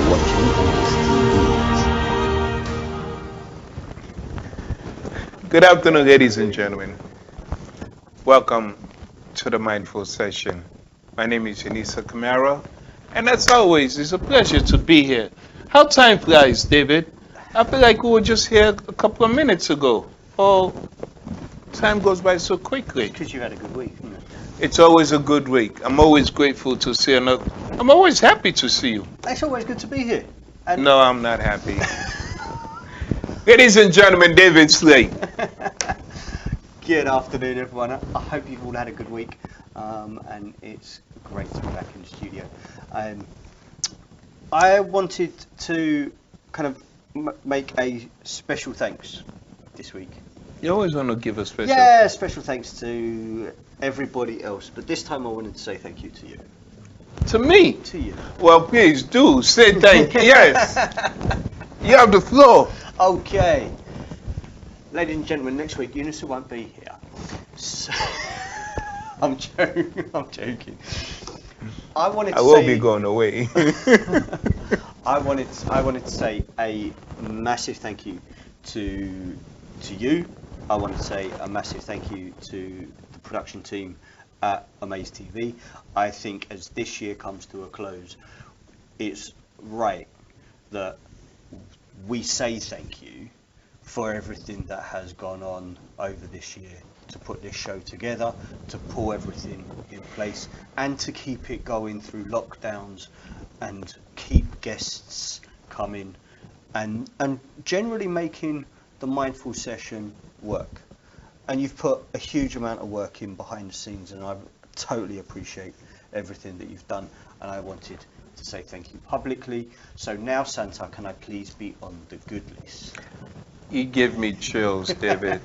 watching AMAZE Good afternoon, ladies and gentlemen. Welcome to the Mindful Session. My name is Unisa Kamara, and as always, it's a pleasure to be here. How time flies, David. I feel like we were just here a couple of minutes ago. Oh, time goes by so quickly. because you had a good week, isn't it? It's always a good week. I'm always grateful to see another. I'm always happy to see you. It's always good to be here. And No, I'm not happy. Ladies and gentlemen, David Sleet. Good afternoon, everyone. I hope you've all had a good week, and it's great to be back in the studio. I wanted to kind of make a special thanks this week. You always want to give a special. Yeah, special thanks to everybody else, but this time I wanted to say thank you to you. To me. To you. Well, please do say thank you. Yes. You have the floor. Okay. Ladies and gentlemen, next week Unisa won't be here. So I'm joking. I will be going away. I wanted to say a massive thank you to you. I want to say a massive thank you to the production team at AMAZE TV. I think as this year comes to a close, it's right that we say thank you for everything that has gone on over this year, to put this show together, to pull everything in place, and to keep it going through lockdowns, and keep guests coming, and generally making the Mindful Session work. And you've put a huge amount of work in behind the scenes, and I totally appreciate everything that you've done, and I wanted to say thank you publicly. So now, Santa, can I please be on the good list? You give me chills, David.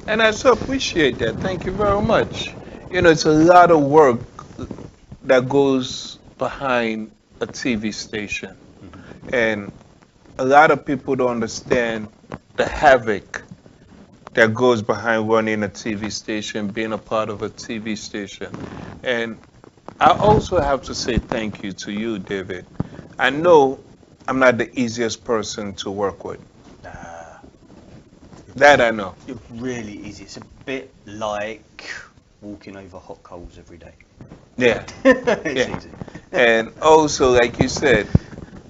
And I so appreciate that. Thank you very much. You know, it's a lot of work that goes behind a TV station. And a lot of people don't understand the havoc that goes behind running a TV station, being a part of a TV station. And I also have to say thank you to you, David. I know I'm not the easiest person to work with. That I know. You're really easy. It's a bit like walking over hot coals every day. Yeah. It's Yeah. easy. And also, like you said,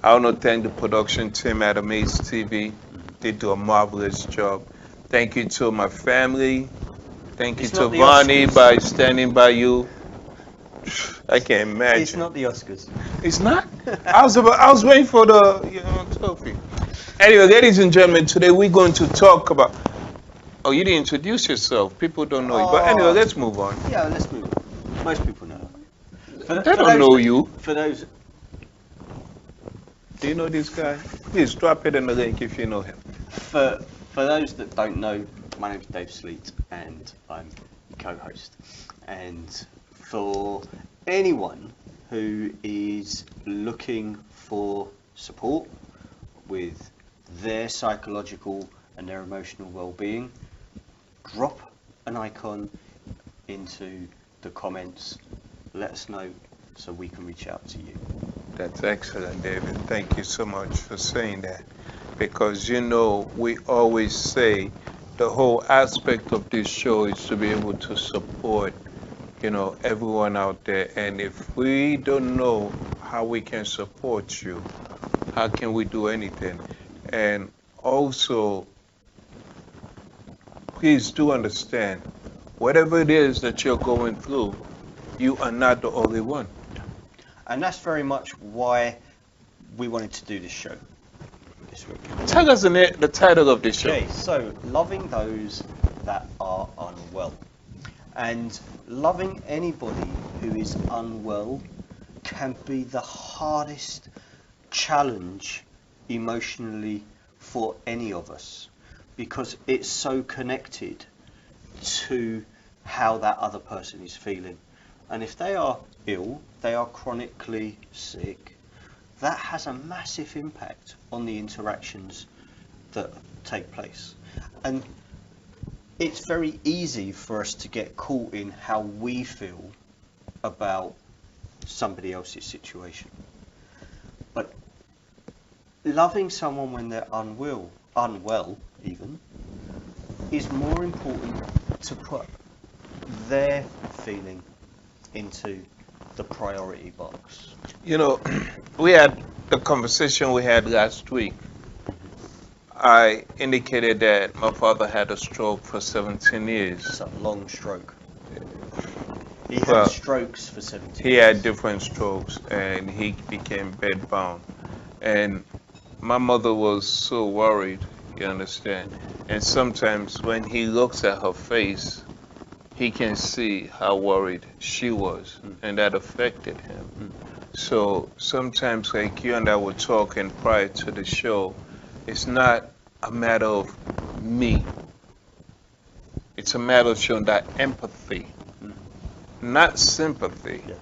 I want to thank the production team at AMAZE TV. They do a marvelous job. Thank you to my family. Thank It's you to not the Vonnie Oscars. by standing by you. I can't imagine. It's not the Oscars. It's not? I was waiting for the trophy. Anyway, ladies and gentlemen, today we're going to talk about. Oh, you didn't introduce yourself. People don't know you. But anyway, let's move on. Yeah, let's move on. Most people know. They don't know you. For those, Do you know this guy? Please drop it in the link if you know him. for those that don't know, my name's Dave Sleet, and I'm co-host. And for anyone who is looking for support with their psychological and their emotional well-being, drop an icon into the comments. Let us know so we can reach out to you. That's excellent, David. Thank you so much for saying that. Because, you know, we always say the whole aspect of this show is to be able to support, you know, everyone out there. And if we don't know how we can support you, how can we do anything? And also, please do understand, whatever it is that you're going through, you are not the only one. And that's very much why we wanted to do this show this week. Tell us the title of this show. Okay, so loving those that are unwell. And loving anybody who is unwell can be the hardest challenge emotionally for any of us, because it's so connected to how that other person is feeling. And if they are ill, they are chronically sick, that has a massive impact on the interactions that take place. And it's very easy for us to get caught in how we feel about somebody else's situation. But loving someone when they're unwell even, is more important to put their feeling into the priority box. You know, we had the conversation we had last week. I indicated that my father had a stroke for 17 years. It's a long stroke. He had Well, strokes for 17 He years. had different strokes and he became bedbound. And my mother was so worried, you understand? And sometimes when he looks at her face, he can see how worried she was, and that affected him. So sometimes, like you and I were talking prior to the show, it's not a matter of me. It's a matter of showing that empathy, not sympathy. Yeah.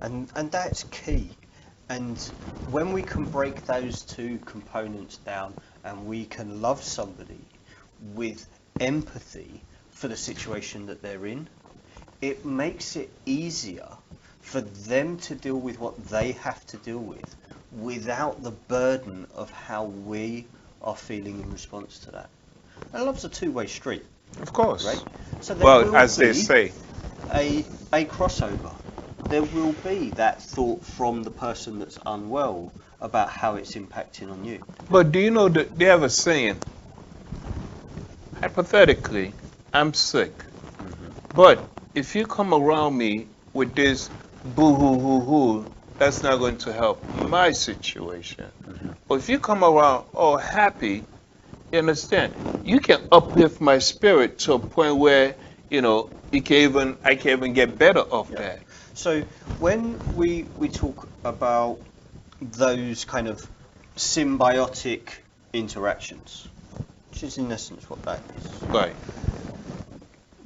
And that's key. And when we can break those two components down and we can love somebody with empathy for the situation that they're in, it makes it easier for them to deal with what they have to deal with without the burden of how we are feeling in response to that. And love's a two-way street, Of course. right? So there Well, will as they be say, a crossover. There will be that thought from the person that's unwell about how it's impacting on you. but do you know that they have a saying? Hypothetically, I'm sick, but if you come around me with this boo hoo hoo hoo, that's not going to help my situation. But if you come around all happy, you understand, you can uplift my spirit to a point where, you know, I can even get better off Yeah. that. So when we talk about those kind of symbiotic interactions, which is in essence what that is, Right.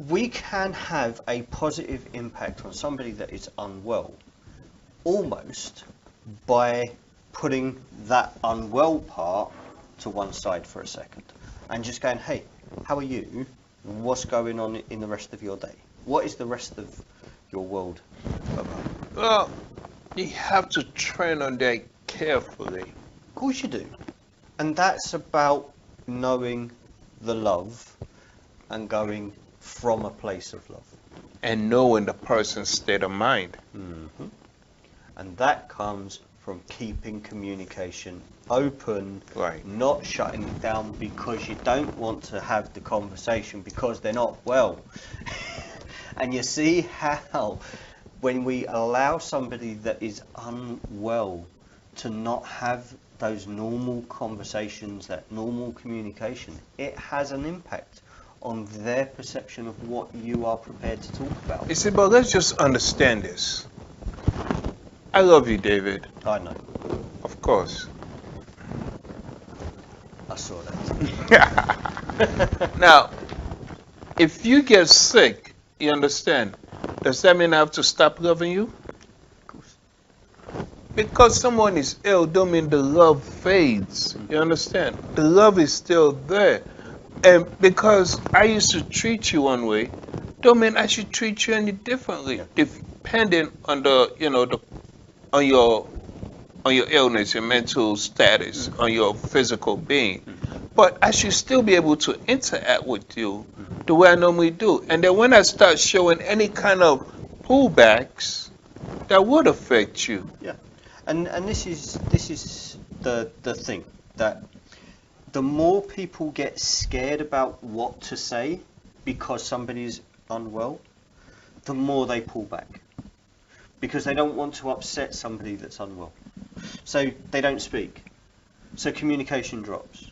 we can have a positive impact on somebody that is unwell almost by putting that unwell part to one side for a second and just going, hey, how are you? What's going on in the rest of your day? What is the rest of your world about? Well, you have to train on that carefully. Of course you do. And that's about knowing the love and going from a place of love. And knowing the person's state of mind. And that comes from keeping communication open, Right. not shutting it down because you don't want to have the conversation because they're not well. And you see how when we allow somebody that is unwell to not have those normal conversations, that normal communication, it has an impact on their perception of what you are prepared to talk about. You see, but let's just understand this. I love you, David. I know, Of course. I saw that. Now, if you get sick, you understand, does that mean I have to stop loving you? Of course. Because someone is ill don't mean the love fades. You understand? The love is still there. And because I used to treat you one way, don't mean I should treat you any differently, Yeah. depending on the, you know, on your illness, your mental status, on your physical being. But I should still be able to interact with you the way I normally do. And then when I start showing any kind of pullbacks, that would affect you. Yeah, and this is the thing, that the more people get scared about what to say because somebody's unwell, the more they pull back because they don't want to upset somebody that's unwell. So they don't speak. So communication drops.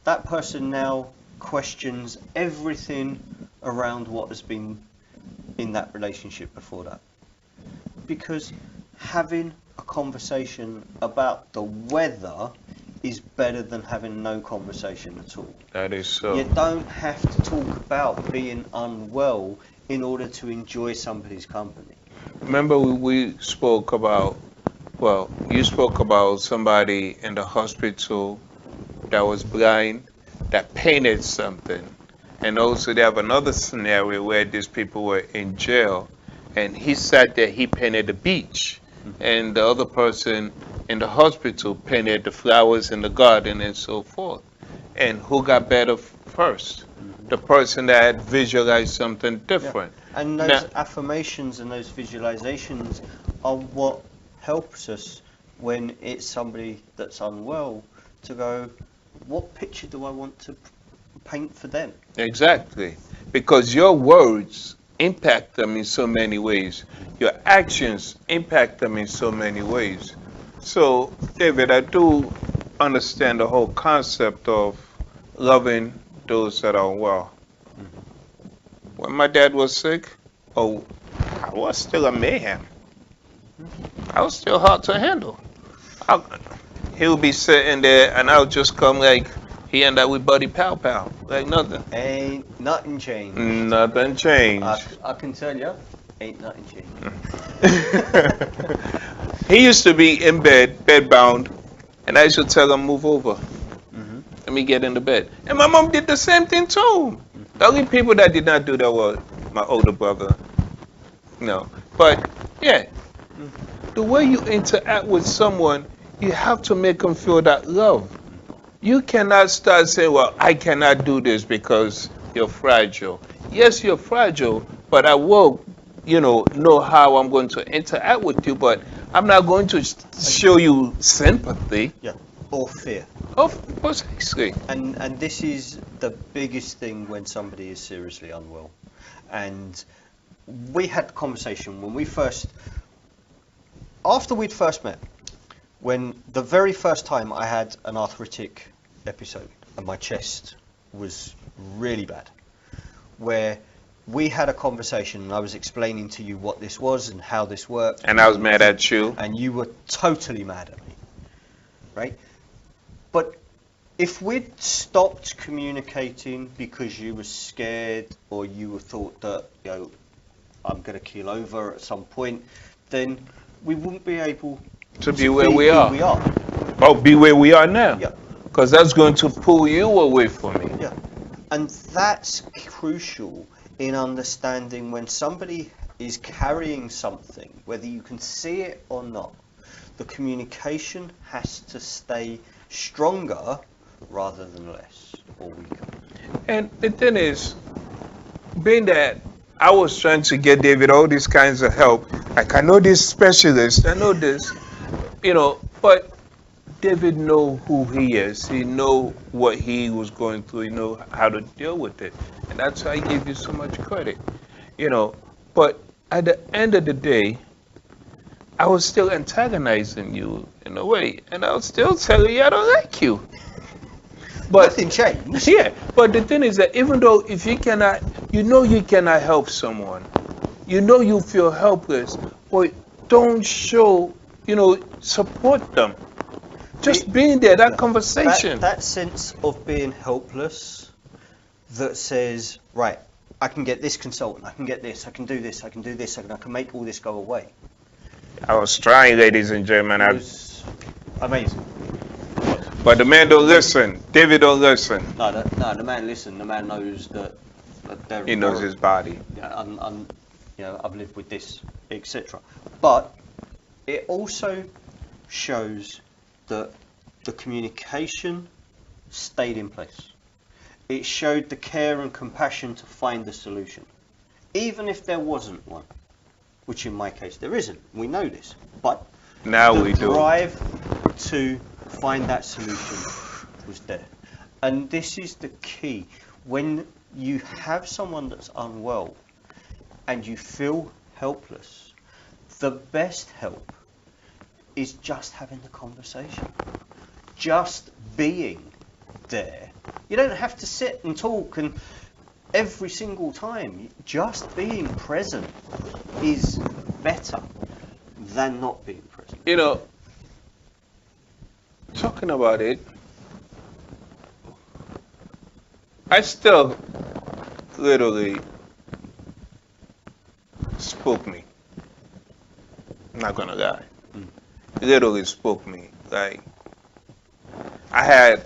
That person now questions everything around what has been in that relationship before that. Because having a conversation about the weather is better than having no conversation at all. That is so. You don't have to talk about being unwell in order to enjoy somebody's company. Remember we spoke about, well, you spoke about somebody in the hospital that was blind, that painted something. And also they have another scenario where these people were in jail and he sat there, he painted the beach. And the other person in the hospital painted the flowers in the garden and so forth. And who got better first? The person that had visualized something different. And Now, those affirmations and those visualizations are what helps us when it's somebody that's unwell to go, what picture do I want to paint for them? exactly. Because your words impact them in so many ways. Your actions impact them in so many ways. So, David, I do understand the whole concept of loving those that are well. When my dad was sick, oh, I was still a mayhem. I was still hard to handle. I, he'll be sitting there, and I'll just come like he and I with Buddy Pow Pow, like nothing. Ain't nothing changed. Nothing changed. I can tell you, ain't nothing changed. He used to be in bed, bedbound, and I used to tell him, move over. Let me get into bed. And my mom did the same thing too. The only people that did not do that were my older brother. No. But, yeah, the way you interact with someone, you have to make them feel that love. You cannot start saying, well, I cannot do this because you're fragile. Yes, you're fragile, but I will, know how I'm going to interact with you, but I'm not going to show you sympathy. Yeah, or fear. Of course, basically. And this is the biggest thing when somebody is seriously unwell. And we had a conversation when we after we'd first met, when the very first time I had an arthritic episode and my chest was really bad, where we had a conversation and I was explaining to you what this was and how this worked. And I was mad at you. And you were totally mad at me, right? But if we'd stopped communicating because you were scared or you thought that, I'm going to keel over at some point, then we wouldn't be able to be where we are. Or be where we are now. Yeah. Because that's going to pull you away from me. Yeah. And that's crucial in understanding when somebody is carrying something, whether you can see it or not, the communication has to stay stronger rather than less or weaker. And the thing is, being that I was trying to get David all these kinds of help, like I know this specialist, I know this, but David know who he is. He know what he was going through. He know how to deal with it. And that's why I give you so much credit. But at the end of the day, I was still antagonizing you in a way. And I was still telling you I don't like you. But nothing changed. Yeah, but the thing is that even though if you cannot, you cannot help someone, you feel helpless, but don't show, support them. Just being there, that conversation. That sense of being helpless that says, right, I can get this consultant, I can get this, I can do this, I can do this, I can make all this go away. I was trying, ladies and gentlemen. It was amazing. But the man don't listen. David don't listen. No, the man listen. The man knows that he knows his body. Yeah, I've lived with this, etc. But it also shows that the communication stayed in place. It showed the care and compassion to find the solution, even if there wasn't one, which in my case there isn't. We know this, but now the we do. drive to find that solution was there. And this is the key. When you have someone that's unwell and you feel helpless, the best help is just having the conversation. Just being there. You don't have to sit and talk and every single time. Just being present is better than not being present. Talking about it, I still literally spoke me. I'm not gonna lie. Literally spoke me. Like, I had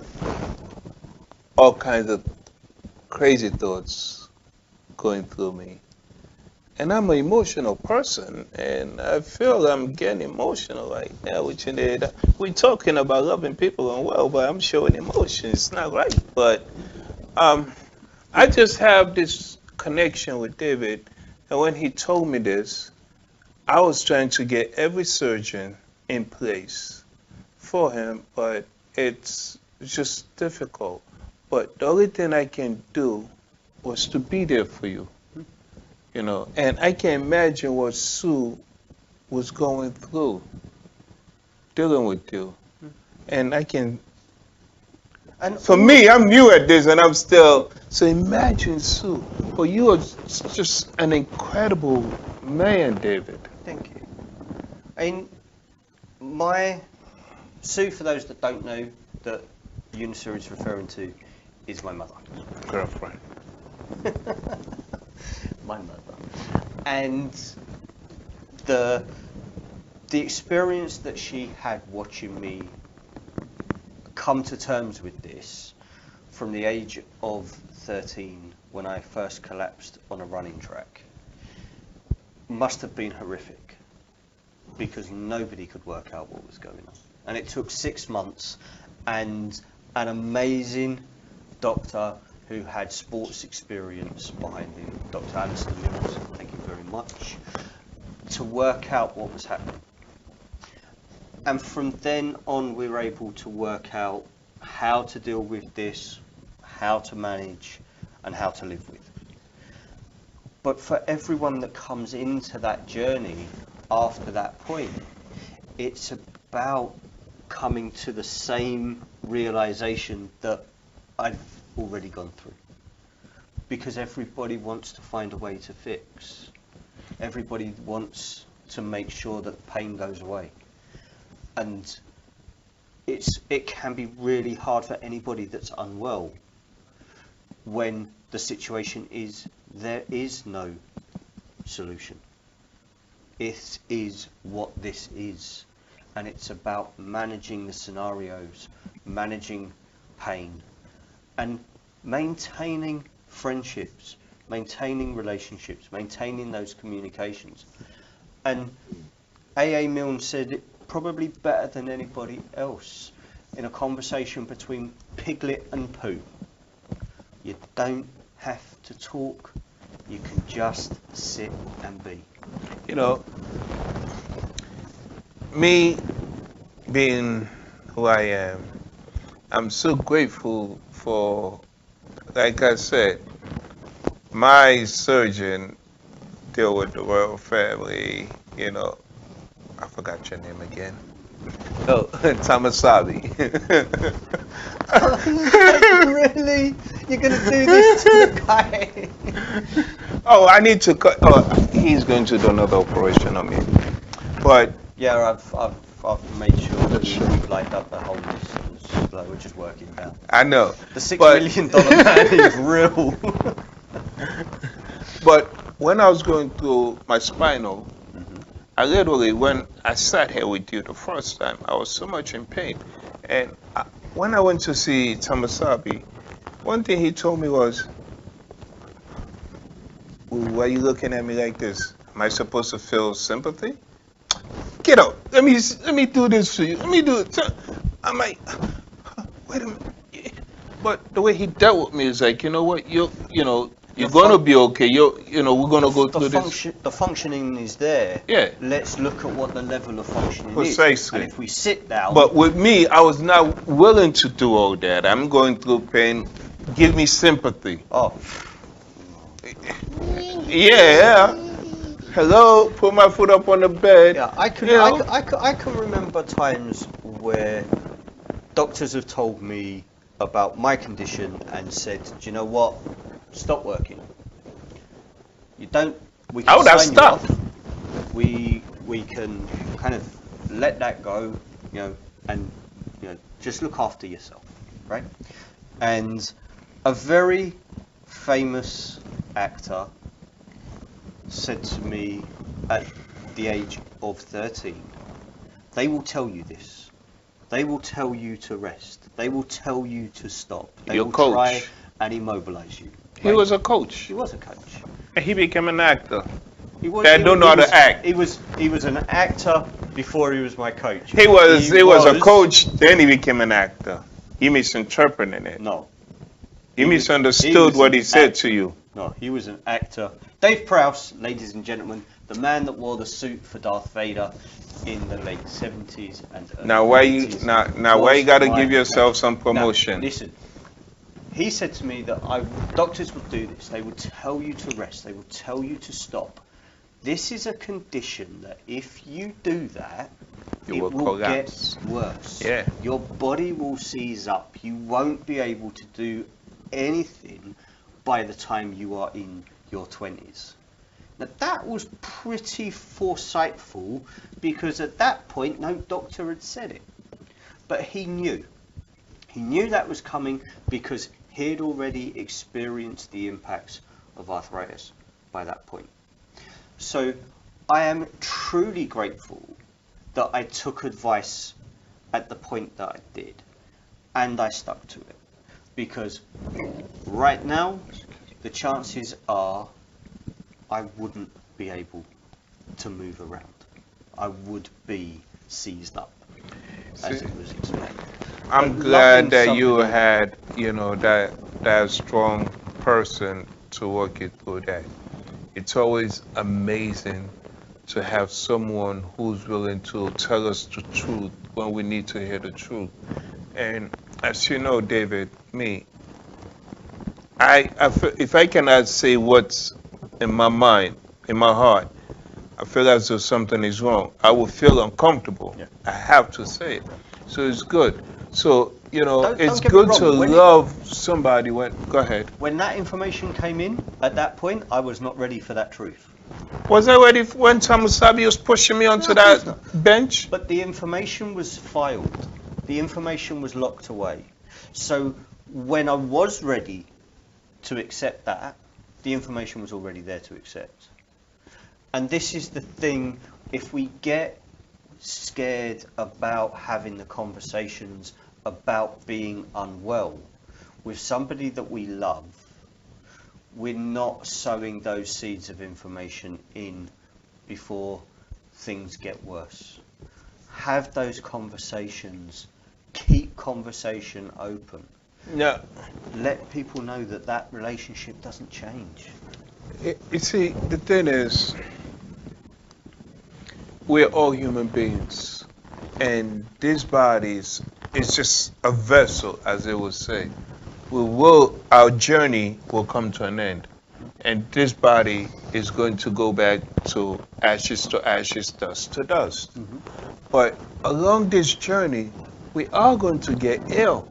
all kinds of crazy thoughts going through me. And I'm an emotional person, and I feel I'm getting emotional right now. Which in it, we're talking about loving people and well, but I'm showing emotion. It's not right. But I just have this connection with David, and when he told me this, I was trying to get every surgeon in place for him, but it's just difficult. But the only thing I can do was to be there for you. And I can imagine what Sue was going through, dealing with you. And And for me, I'm new at this and I'm still, so imagine Sue. Well, you are just an incredible man, David. thank you. And Sue, for those that don't know, that Unisa is referring to, is my mother. Girlfriend. My mother. And the experience that she had watching me come to terms with this from the age of 13 when I first collapsed on a running track must have been horrific, because nobody could work out what was going on. And it took 6 months and an amazing doctor who had sports experience behind him, Dr. Alistair Mills, thank you very much, to work out what was happening. And from then on, we were able to work out how to deal with this, how to manage, and how to live with. But for everyone that comes into that journey after that point, it's about coming to the same realization that I've already gone through. Because everybody wants to find a way to fix. Everybody wants to make sure that the pain goes away. And it can be really hard for anybody that's unwell when the situation is there is no solution. It is what this is. And it's about managing the scenarios, managing pain, and maintaining friendships, maintaining relationships, maintaining those communications. And A.A. Milne said it probably better than anybody else in a conversation between Piglet and Pooh. You don't have to talk, you can just sit and be. Me being who I am, I'm so grateful for, like I said, my surgeon deal with the royal family, I forgot your name again. Oh, Tamasabi. Really? You're going to do this to the guy? Oh, I need to cut. Oh, he's going to do another operation on me. But yeah, I've made sure that we've lined up the whole list. So we're just working down. I know. The $6 million man is real. But when I was going through my spinal, I literally, when I sat here with you the first time, I was so much in pain. And when I went to see Tamasabi, one thing he told me was, why are you looking at me like this? Am I supposed to feel sympathy? Get up. Let me do this for you. Let me do it. I'm like, wait a minute. But the way he dealt with me is like, you know what? You're gonna be okay. We're gonna go through this. The functioning is there. Yeah. Let's look at what the level of functioning Precisely. is. And if we sit down. But with me, I was not willing to do all that. I'm going through pain. Give me sympathy. Oh. Yeah. Hello. Put my foot up on the bed. Yeah. I can remember times where doctors have told me about my condition and said, do you know what? Stop working. We can I would have sign you stopped. off. We can kind of let that go, and just look after yourself, right? And a very famous actor said to me at the age of 13, they will tell you this. They will tell you to rest. They will tell you to stop. They Your will coach. try and immobilize you. He was a coach. He was a coach. And he became an actor. that don't know how to act. He was an actor before he was my coach. He was a coach, then he became an actor. He misinterpreted it. No. He misunderstood what he said to you. No, he was an actor. Dave Prowse, ladies and gentlemen, the man that wore the suit for Darth Vader in the late 70s and early Now why 80s. why you got to give yourself some promotion? Now, listen. He said to me that doctors would do this. They would tell you to rest. They would tell you to stop. This is a condition that if you do that, it will get worse. Yeah. Your body will seize up. You won't be able to do anything by the time you are in your 20s. Now that was pretty foresightful because at that point no doctor had said it. But he knew. He knew that was coming because he had already experienced the impacts of arthritis by that point. So I am truly grateful that I took advice at the point that I did and I stuck to it. Because right now, the chances are I wouldn't be able to move around. I would be seized up, as it was explained. I'm glad that you had, that strong person to work it through that. It's always amazing to have someone who's willing to tell us the truth when we need to hear the truth. And as you know, David, if I cannot say what's in my mind, in my heart, I feel as though something is wrong. I will feel uncomfortable. Yeah. I have to say it. So it's good. So, it's good to love somebody when, go ahead. When that information came in, at that point, I was not ready for that truth. Was I ready when Tamusabi was pushing me onto that bench? But the information was filed. The information was locked away. So when I was ready to accept that, the information was already there to accept. And this is the thing, if we get scared about having the conversations about being unwell with somebody that we love, we're not sowing those seeds of information in before things get worse. Have those conversations. Keep conversation open. Yeah. Let people know that that relationship doesn't change. You see, the thing is, we're all human beings, and these bodies is just a vessel, as they would say. Our journey will come to an end, and this body is going to go back to ashes, dust to dust. Mm-hmm. But along this journey, we are going to get ill.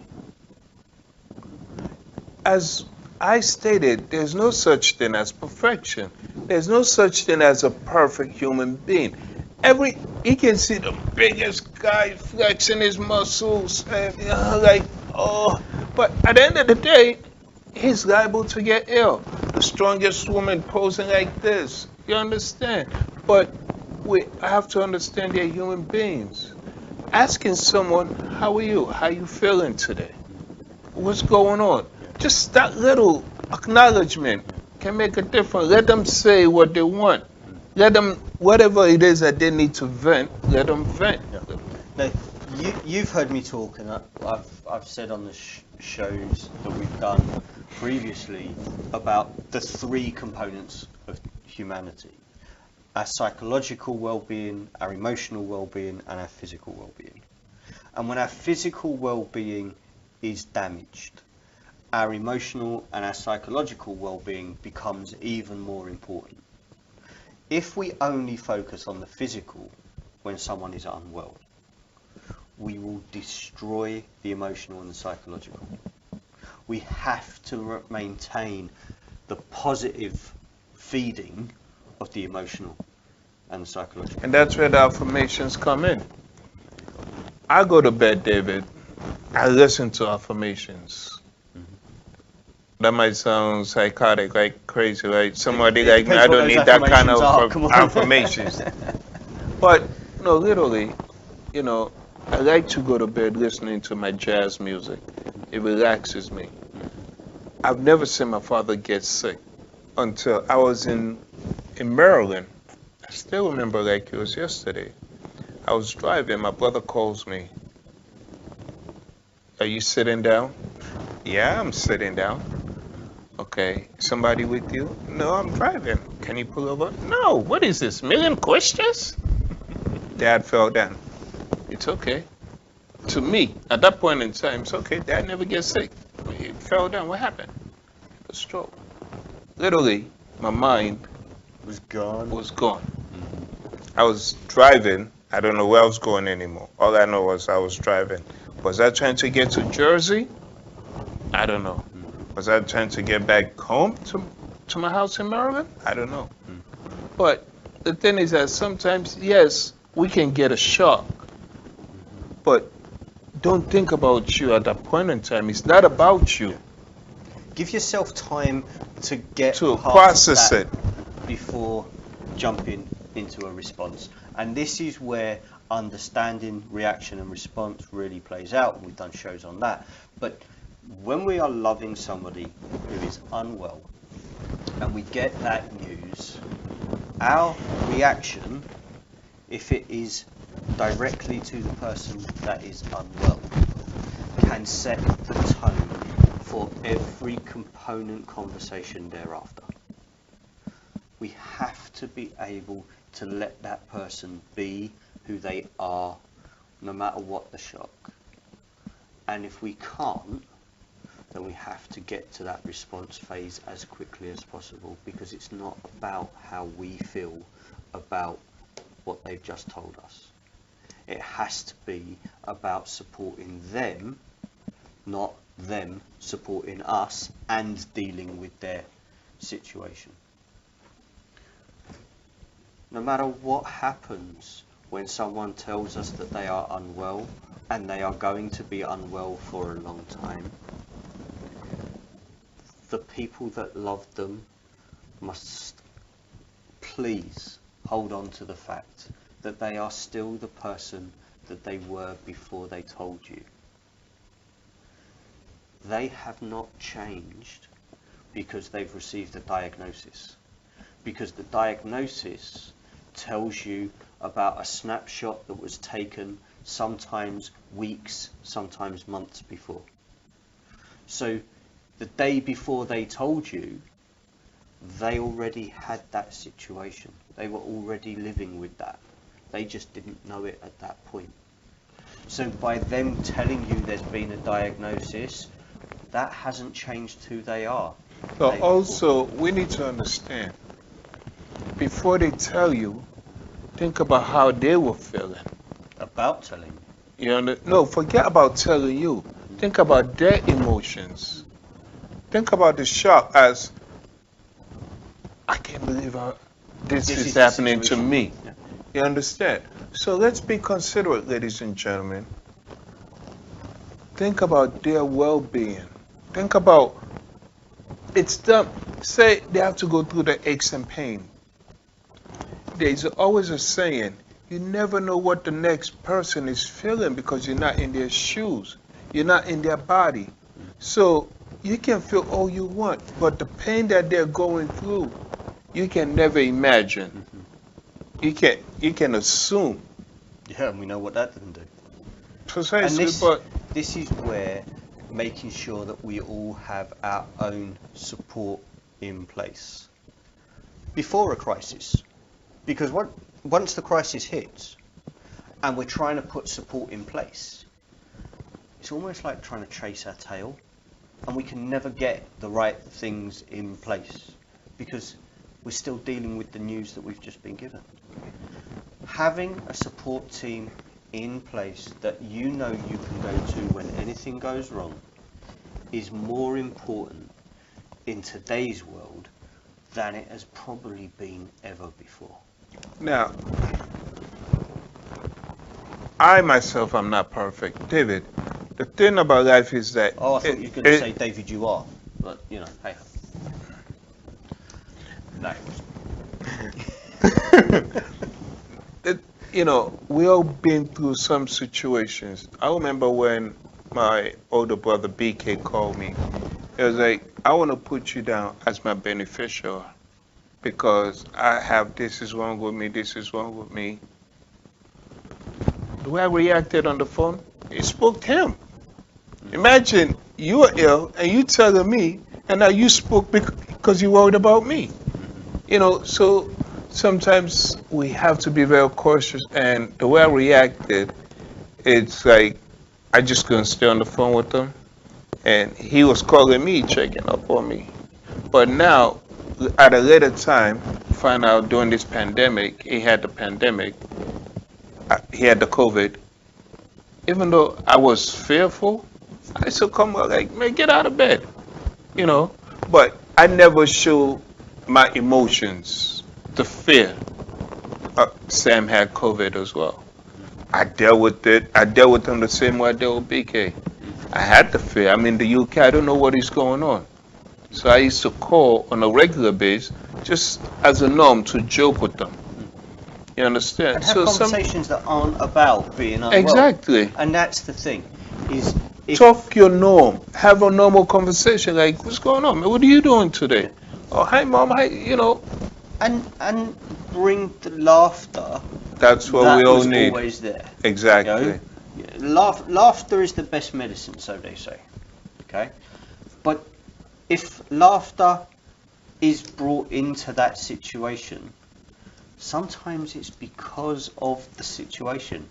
As I stated, there's no such thing as perfection. There's no such thing as a perfect human being. He can see the biggest guy flexing his muscles, and but at the end of the day, he's liable to get ill. The strongest woman posing like this, you understand? But we have to understand they're human beings. Asking someone, how are you? How you feeling today? What's going on? Just that little acknowledgement can make a difference. Let them say what they want. Let them, whatever it is that they need to vent, let them vent. Yeah. Now, you've heard me talk, and I've said on the shows that we've done previously about the three components of humanity: our psychological well-being, our emotional well-being, and our physical well-being. And when our physical well-being is damaged, our emotional and our psychological well-being becomes even more important. If we only focus on the physical when someone is unwell, we will destroy the emotional and the psychological. We have to maintain the positive feeding of the emotional and the psychological. And that's where the affirmations come in. I go to bed, David, I listen to affirmations. That might sound psychotic, like crazy, like somebody like me, I don't need that kind of affirmations. But, no, literally, I like to go to bed listening to my jazz music. It relaxes me. I've never seen my father get sick until I was in Maryland still remember like it was yesterday. I was driving, my brother calls me. Are you sitting down? Yeah, I'm sitting down. Okay, somebody with you? No, I'm driving. Can you pull over? No, what is this, million questions? Dad fell down. It's okay. To me, at that point in time, it's okay. Dad never gets sick. He fell down. What happened? A stroke. Literally, my mind Was gone. was gone. I was driving. I don't know where I was going anymore. All I know was I was driving. Was I trying to get to Jersey? I don't know. Was I trying to get back home to my house in Maryland? I don't know. But the thing is that sometimes, yes, we can get a shock. But don't think about you at that point in time. It's not about you. Give yourself time to get To past process that it. before jumping into a response. And this is where understanding reaction and response really plays out. We've done shows on that. But when we are loving somebody who is unwell and we get that news, our reaction, if it is directly to the person that is unwell, can set the tone for every component conversation thereafter. We have to be able to let that person be who they are, no matter what the shock. And if we can't, then we have to get to that response phase as quickly as possible, because it's not about how we feel about what they've just told us. It has to be about supporting them, not them supporting us and dealing with their situation. No matter what happens when someone tells us that they are unwell, and they are going to be unwell for a long time, the people that love them must please hold on to the fact that they are still the person that they were before they told you. They have not changed because they've received a diagnosis. Because the diagnosis tells you about a snapshot that was taken sometimes weeks, sometimes months before. So the day before they told you, they already had that situation. They were already living with that. They just didn't know it at that point. So by them telling you there's been a diagnosis, that hasn't changed who they are. But also, we need to understand, before they tell you, think about how they were feeling. About telling you. No, forget about telling you. Think about their emotions. Think about the shock as, I can't believe this is happening to me. Yeah. You understand? So let's be considerate, ladies and gentlemen. Think about their well-being. Think about, it's them. Say they have to go through the aches and pain. There's always a saying, you never know what the next person is feeling because you're not in their shoes. You're not in their body. So you can feel all you want, but the pain that they're going through, you can never imagine. You can assume. Yeah, and we know what that doesn't do. Precisely, And but this is where making sure that we all have our own support in place before a crisis. Because once the crisis hits and we're trying to put support in place, it's almost like trying to chase our tail, and we can never get the right things in place because we're still dealing with the news that we've just been given. Having a support team in place that you know you can go to when anything goes wrong is more important in today's world than it has probably been ever before. now, I myself am not perfect. David, the thing about life is that... Oh, I thought you were going to say, David, you are. But, you know, hey. No. We all been through some situations. I remember when my older brother BK called me. It was like, I want to put you down as my beneficiary. because I have this is wrong with me, this is wrong with me. The way I reacted on the phone, it spoke to him. Imagine you are ill and you telling me, and now you spoke because you worried about me. So sometimes we have to be very cautious. And the way I reacted, it's like I just couldn't stay on the phone with him. And he was calling me, checking up on me. But now, at a later time, find out during this pandemic, he had the pandemic, he had the COVID. Even though I was fearful, I still come out like, man, get out of bed, But I never show my emotions, the fear. Sam had COVID as well. I dealt with it. I dealt with him the same way I dealt with BK. I had the fear. I'm in the UK. I don't know what is going on. So I used to call on a regular basis, just as a norm, to joke with them. You understand? And have conversations that aren't about being unwell. Exactly. And that's the thing. Talk your norm. Have a normal conversation. Like, what's going on? What are you doing today? Oh, hi, Mom. Hi, And bring the laughter. That's what we all need. That was always there. Exactly. Laughter is the best medicine, so they say. Okay? But if laughter is brought into that situation, sometimes it's because of the situation.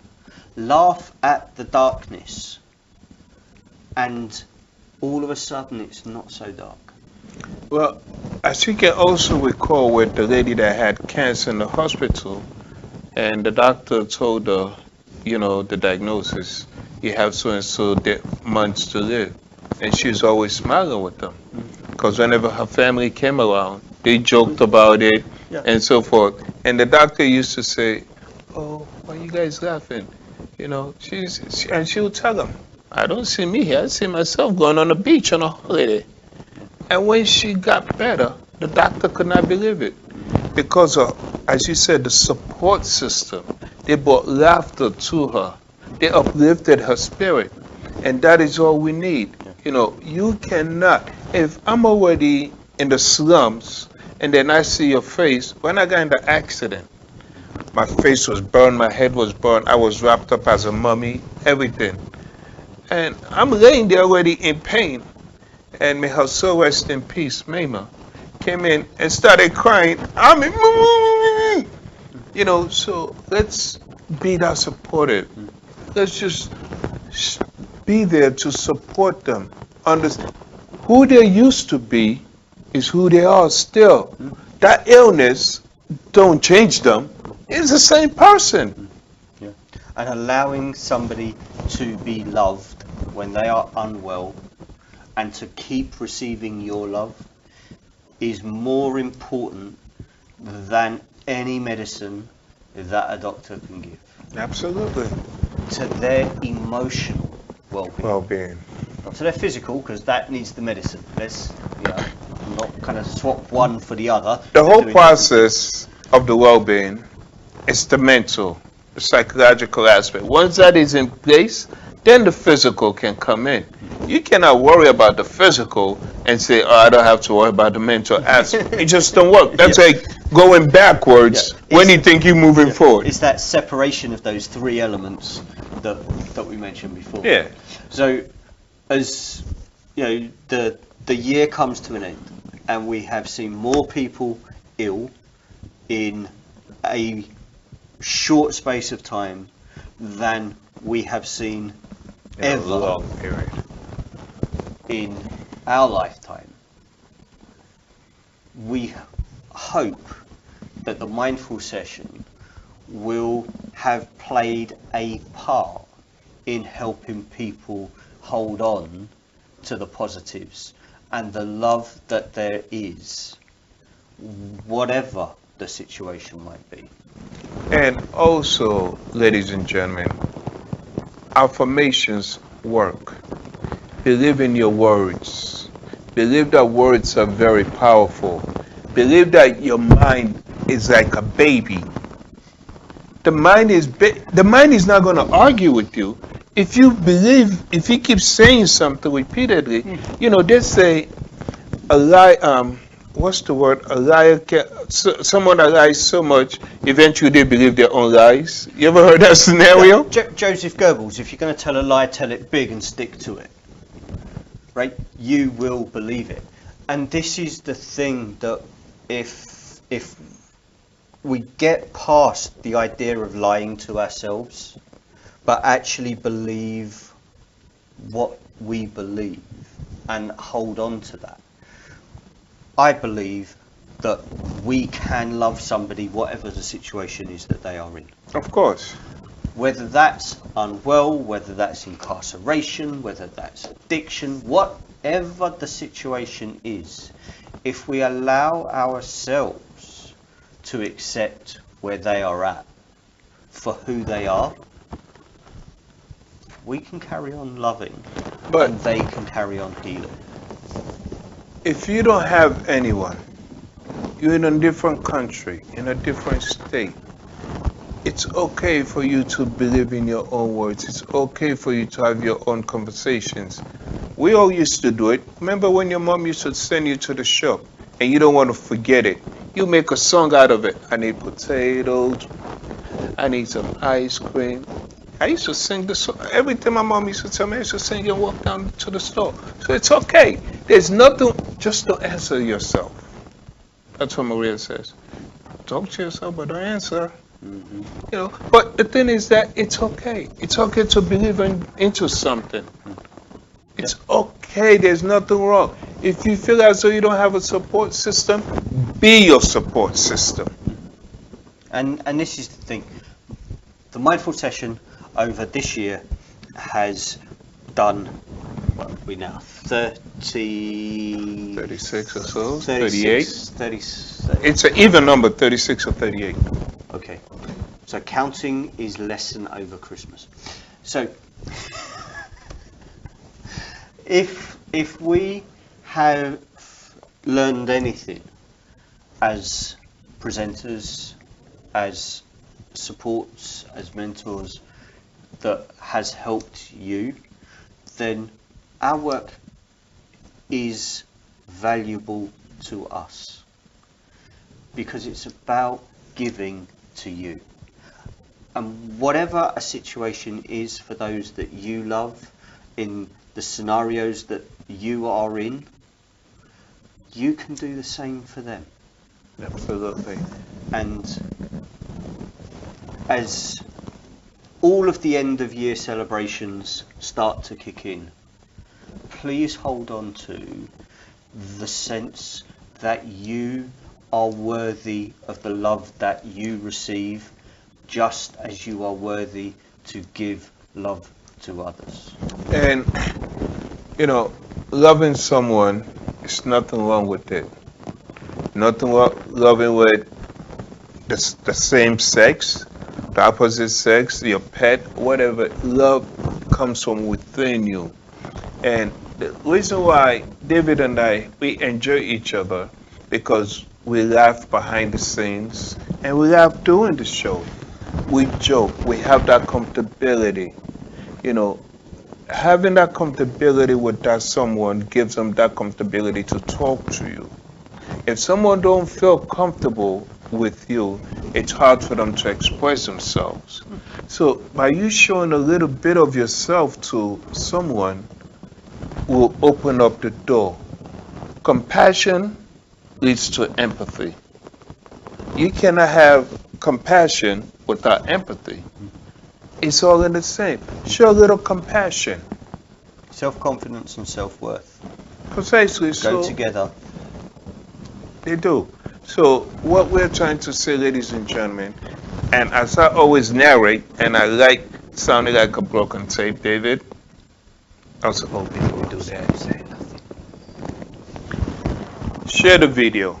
Laugh at the darkness, and all of a sudden it's not so dark. Well, as you can also recall with the lady that had cancer in the hospital, and the doctor told her, the diagnosis, you have so and so months to live. And she was always smiling with them. Because whenever her family came around, they joked about it and so forth. And the doctor used to say, oh, why are you guys laughing? And she would tell them, I don't see me here. I see myself going on the beach on a holiday. And when she got better, the doctor could not believe it. Because of, as you said, the support system. They brought laughter to her. They uplifted her spirit. And that is all we need. You cannot, if I'm already in the slums and then I see your face, when I got in the accident, my face was burned, my head was burned, I was wrapped up as a mummy, everything. And I'm laying there already in pain. And may her soul rest in peace, Mama came in and started crying. So let's be that supportive. Let's just be there to support them. Understand who they used to be is who they are still. That illness don't change them. It's the same person. Yeah. And allowing somebody to be loved when they are unwell and to keep receiving your love is more important than any medicine that a doctor can give. Absolutely. To their emotional well-being. Not to their physical, because that needs the medicine. Let's, not kind of swap one for the other. The whole process of the well-being is the mental, the psychological aspect. Once that is in place, then the physical can come in. You cannot worry about the physical and say, oh, I don't have to worry about the mental aspect. It just don't work. That's like going backwards when you think you're moving forward. It's that separation of those three elements that we mentioned before. Yeah. So, as the year comes to an end, and we have seen more people ill in a short space of time than we have seen ever a long period in our lifetime. We hope that the mindful session will have played a part in helping people hold on to the positives and the love that there is, whatever the situation might be. And also, ladies and gentlemen, affirmations work. Believe in your words. Believe that words are very powerful. Believe that your mind is like a baby. The mind is not going to argue with you. If you if you keep saying something repeatedly, they say a what's the word? A liar can, someone that lies so much, eventually they believe their own lies. You ever heard that scenario? Joseph Goebbels, if you're going to tell a lie, tell it big and stick to it. Right? You will believe it. And this is the thing that if we get past the idea of lying to ourselves, but actually believe what we believe and hold on to that, I believe that we can love somebody whatever the situation is that they are in. Of course. Whether that's unwell, whether that's incarceration, whether that's addiction, whatever the situation is, if we allow ourselves to accept where they are at for who they are, we can carry on loving, But and they can carry on healing. if you don't have anyone, you're in a different country, in a different state, it's okay for you to believe in your own words. It's okay for you to have your own conversations. We all used to do it. Remember when your mom used to send you to the shop and you don't want to forget it? You make a song out of it. I need potatoes. I need some ice cream. I used to sing the song. Every time my mom used to tell me, I used to sing and walk down to the store. So it's okay. There's nothing, just don't answer yourself. That's what Maria says. Talk to yourself, but don't answer. Mm-hmm. You know, but the thing is that it's okay. It's okay to believe into something. It's okay. There's nothing wrong. If you feel as though you don't have a support system, be your support system. And this is the thing. The mindful session over this year has done, what are we now, 36 or so, 36, 38. 30. It's an even number, 36 or 38. Okay. So counting is lesson over Christmas. So if we have learned anything as presenters, as supports, as mentors, that has helped you, then our work is valuable to us, because it's about giving to you. And whatever a situation is for those that you love, in the scenarios that you are in, you can do the same for them. Absolutely. And as all of the end of year celebrations start to kick in, please hold on to the sense that you are worthy of the love that you receive, just as you are worthy to give love to others. And, you know, loving someone, there's nothing wrong with it. Nothing wrong loving with the same sex, the opposite sex, your pet, whatever. Love comes from within you. And the reason why David and I, we enjoy each other, because we laugh behind the scenes and we laugh doing the show. We joke, we have that comfortability. You know, having that comfortability with that someone gives them that comfortability to talk to you. If someone don't feel comfortable with you, it's hard for them to express themselves. So by you showing a little bit of yourself to someone will open up the door. Compassion leads to empathy. You cannot have compassion without empathy. It's all in the same. Show a little compassion. Self-confidence and self-worth Precisely. go So together. they do. So what we're trying to say, ladies and gentlemen, and as I always narrate, and I like sounding like a broken tape, David. Also, before we do that, say nothing. Share the video.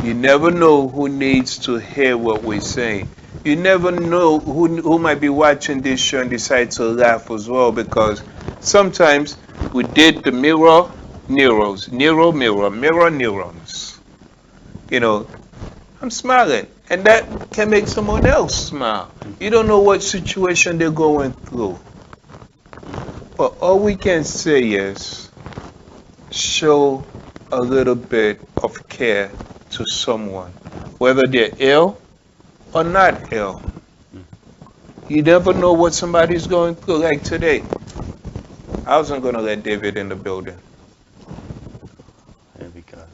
You never know who needs to hear what we're saying. You never know who might be watching this show and decide to laugh as well, because sometimes we did the mirror neurons. You know, I'm smiling, and that can make someone else smile. You don't know what situation they're going through. But all we can say is show a little bit of care to someone, whether they're ill or not ill. You never know what somebody's going through. Like today, I wasn't going to let David in the building. There we go.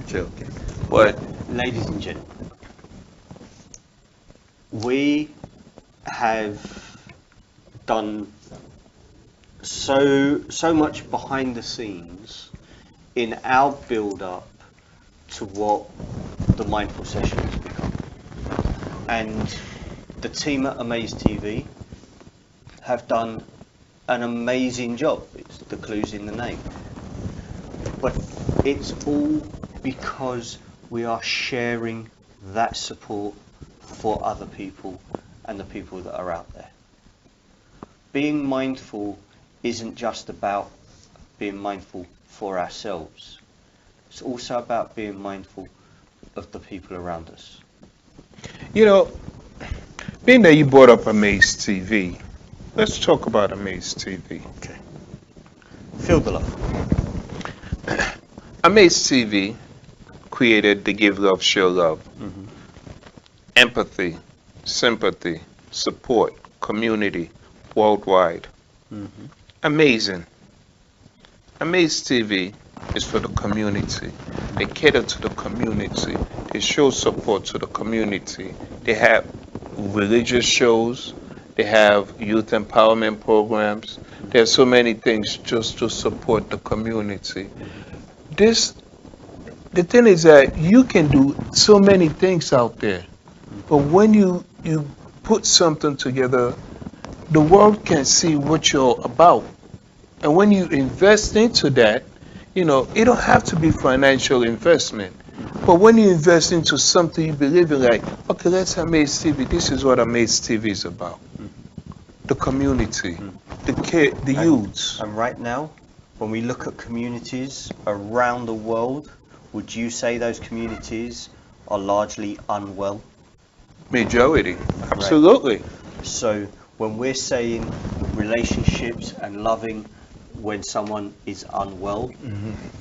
Joking. But, ladies and gentlemen, we have done so much behind the scenes in our build up to what the mindful session has become, and the team at AMAZE TV have done an amazing job. It's the clues in the name, but it's all because we are sharing that support for other people and the people that are out there. Being mindful isn't just about being mindful for ourselves. It's also about being mindful of the people around us. you know, being that you brought up AMAZE TV, let's talk about AMAZE TV. Okay. Feel the love. AMAZE TV created the Give Love, Show Love. Mm-hmm. Empathy, sympathy, support, community, worldwide. Mm-hmm. Amazing. AMAZE TV is for the community. They cater to the community. They show support to the community. They have religious shows. They have youth empowerment programs. There are so many things just to support the community. The thing is that you can do so many things out there, but when you put something together, the world can see what you're about. And when you invest into that, it don't have to be financial investment. But when you invest into something you believe in, like, okay, let's AMAZE TV. This is what AMAZE TV is about. The community, the youths. And right now, when we look at communities around the world, would you say those communities are largely unwell? Majority, absolutely. So when we're saying relationships and loving when someone is unwell,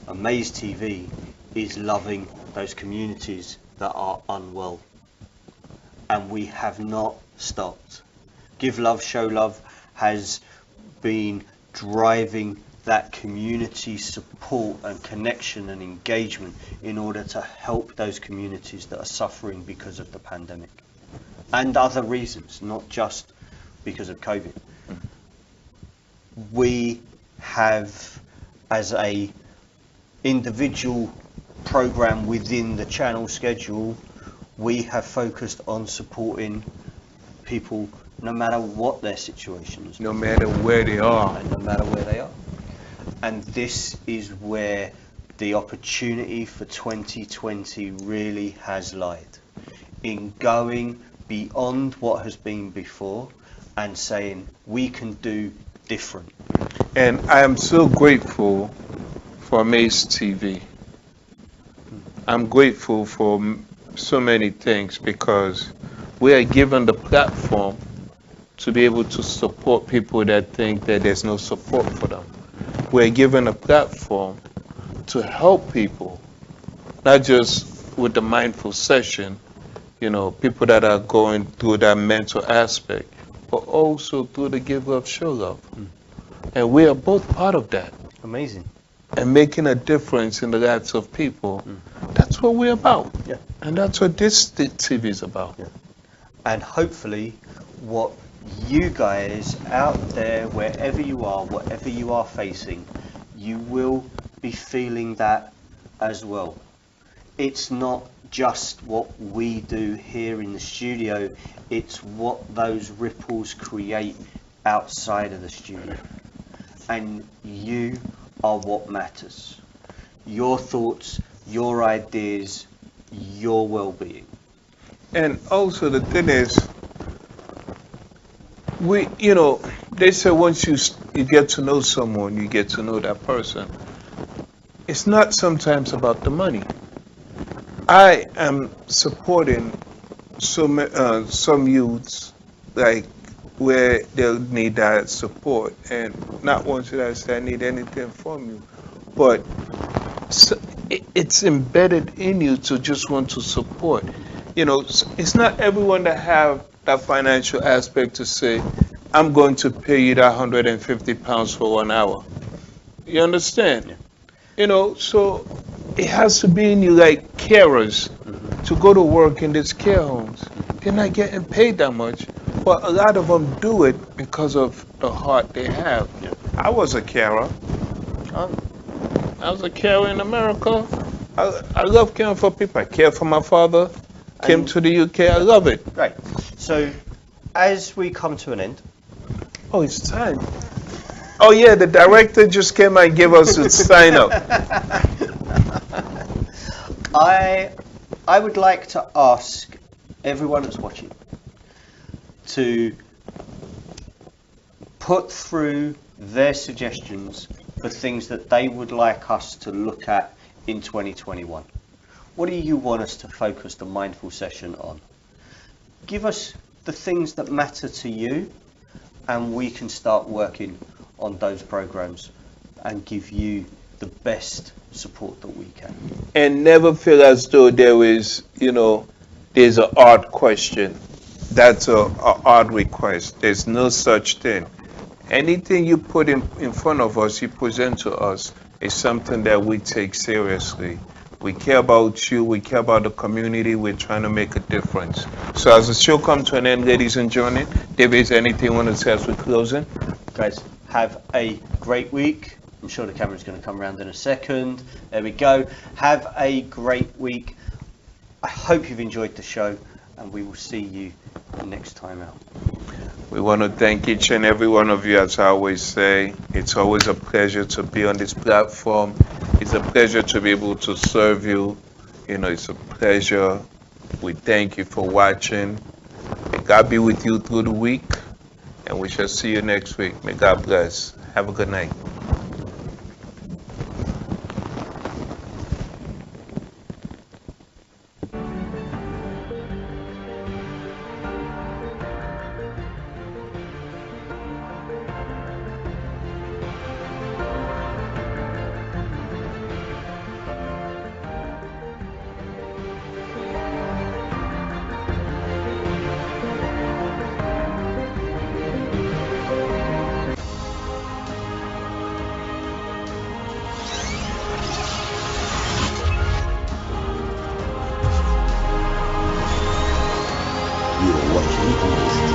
AMAZE TV is loving those communities that are unwell. And we have not stopped. Give Love, Show Love has been driving that community support and connection and engagement in order to help those communities that are suffering because of the pandemic and other reasons, not just because of COVID. We have, as a individual program within the channel schedule, we have focused on supporting people no matter what their situation is, No matter where they are. and no matter where they are. And this is where the opportunity for 2020 really has lied, in going beyond what has been before and saying we can do different. And I am so grateful for AMAZE TV. I'm grateful for so many things because we are given the platform to be able to support people that think that there's no support for them. We're given a platform to help people, not just with the mindful session, people that are going through that mental aspect, but also through the Give Love, Show Love. And we are both part of that. Amazing. And making a difference in the lives of people. That's what we're about. Yeah. And that's what this TV is about. Yeah. And hopefully what you guys out there, wherever you are, whatever you are facing, you will be feeling that as well. It's not just what we do here in the studio, it's what those ripples create outside of the studio. And you are what matters. Your thoughts, your ideas, your well-being. And also the thing is, they say once you get to know someone, you get to know that person. It's not sometimes about the money. I am supporting some youths, like where they'll need that support. And not once did I say I need anything from you, but it's embedded in you to just want to support. It's not everyone that have that financial aspect to say, I'm going to pay you that £150 for 1 hour. You understand? Yeah. So it has to be in you like carers to go to work in these care homes. They're not getting paid that much, but a lot of them do it because of the heart they have. Yeah. I was a carer. Oh, I was a carer in America. I love caring for people. I care for my father. Came to the UK. I love it. great. So, as we come to an end, Oh, it's time. Oh yeah, the director just came and gave us a sign up. I would like to ask everyone that's watching to put through their suggestions for things that they would like us to look at in 2021. What do you want us to focus the mindful session on? Give us the things that matter to you, and we can start working on those programs and give you the best support that we can. And never feel as though there's an odd question. That's a odd request. There's no such thing. Anything you put in front of us, you present to us, is something that we take seriously. We care about you. We care about the community. We're trying to make a difference. So as the show comes to an end, ladies and gentlemen, David, is anything you want to say as we're closing? Guys, have a great week. I'm sure the camera's going to come around in a second. There we go. Have a great week. I hope you've enjoyed the show, and we will see you next time out. We want to thank each and every one of you. As I always say, it's always a pleasure to be on this platform. It's a pleasure to be able to serve you. It's a pleasure. We thank you for watching. May God be with you through the week, and we shall see you next week. May God bless. Have a good night. You are watching AMAZE.